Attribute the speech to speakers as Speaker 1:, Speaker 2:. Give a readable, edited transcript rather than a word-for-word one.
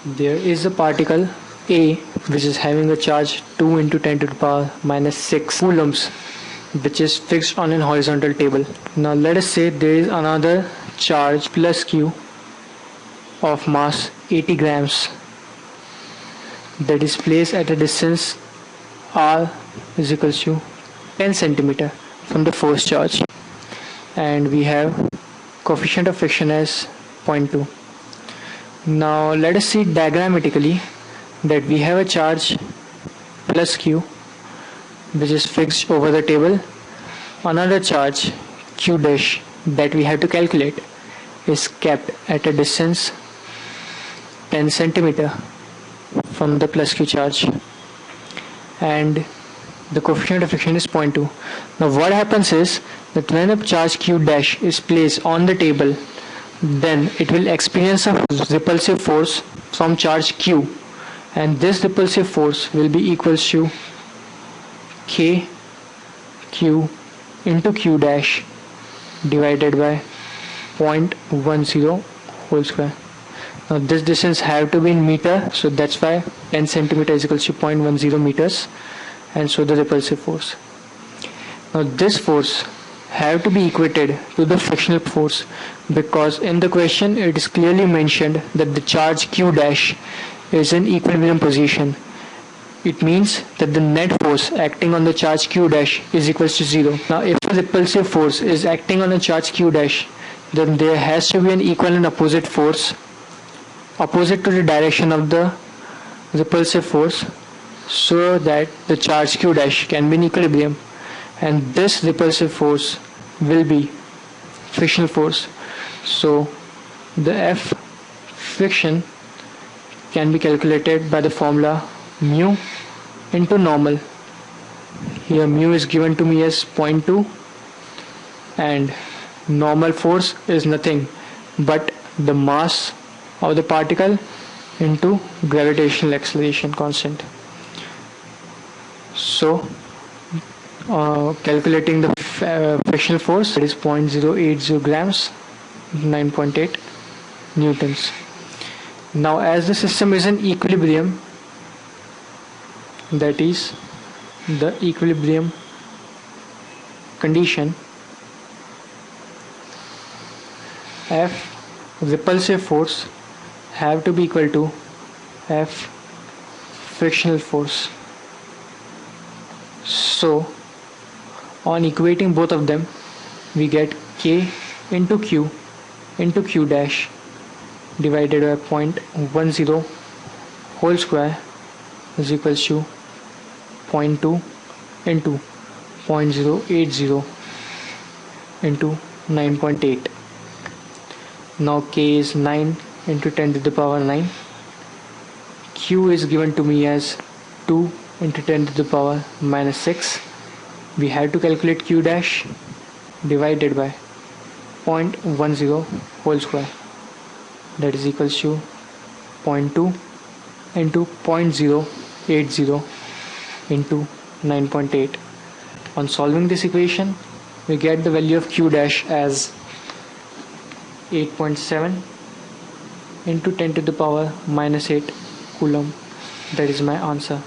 Speaker 1: There is a particle A which is having a charge 2 into 10 to the power minus 6 coulombs, which is fixed on an horizontal table. Now let us say there is another charge plus Q of mass 80 grams that is placed at a distance r is equals to 10 centimeter from the first charge, and we have coefficient of friction as 0.2. Now let us see diagrammatically that we have a charge plus Q which is fixed over the table. Another charge Q dash that we have to calculate is kept at a distance 10 centimeter from the plus Q charge, and the coefficient of friction is 0.2. Now what happens is that when a charge Q dash is placed on the table, then it will experience a repulsive force from charge Q, and this repulsive force will be equals to K Q into Q dash divided by 0.10 whole square. Now this distance have to be in meter, so that's why 10 centimeter is equals to 0.10 meters, and so the repulsive force. Now this force have to be equated to the frictional force, because in the question it is clearly mentioned that the charge Q dash is in equilibrium position. It means that the net force acting on the charge Q dash is equals to 0. Now if a repulsive force is acting on a charge Q dash, then there has to be an equal and opposite force opposite to the direction of the repulsive force, so that the charge Q dash can be in equilibrium, and this repulsive force will be frictional force. So the F friction can be calculated by the formula mu into normal. Here mu is given to me as 0.2, and normal force is nothing but the mass of the particle into gravitational acceleration constant. So calculating the frictional force, that is 0.080 grams, 9.8 newtons. Now as the system is in equilibrium, that is the equilibrium condition, F repulsive force have to be equal to F frictional force. So on equating both of them, we get K into Q dash divided by 0.10 whole square is equals to 0.2 into 0.080 into 9.8. Now K is 9 into 10 to the power 9. Q is given to me as 2 into 10 to the power minus 6. We have to calculate Q dash divided by 0.10 whole square, that is equals to 0.2 into 0.080 into 9.8. On solving this equation, we get the value of Q dash as 8.7 into 10 to the power minus 8 coulomb. That is my answer.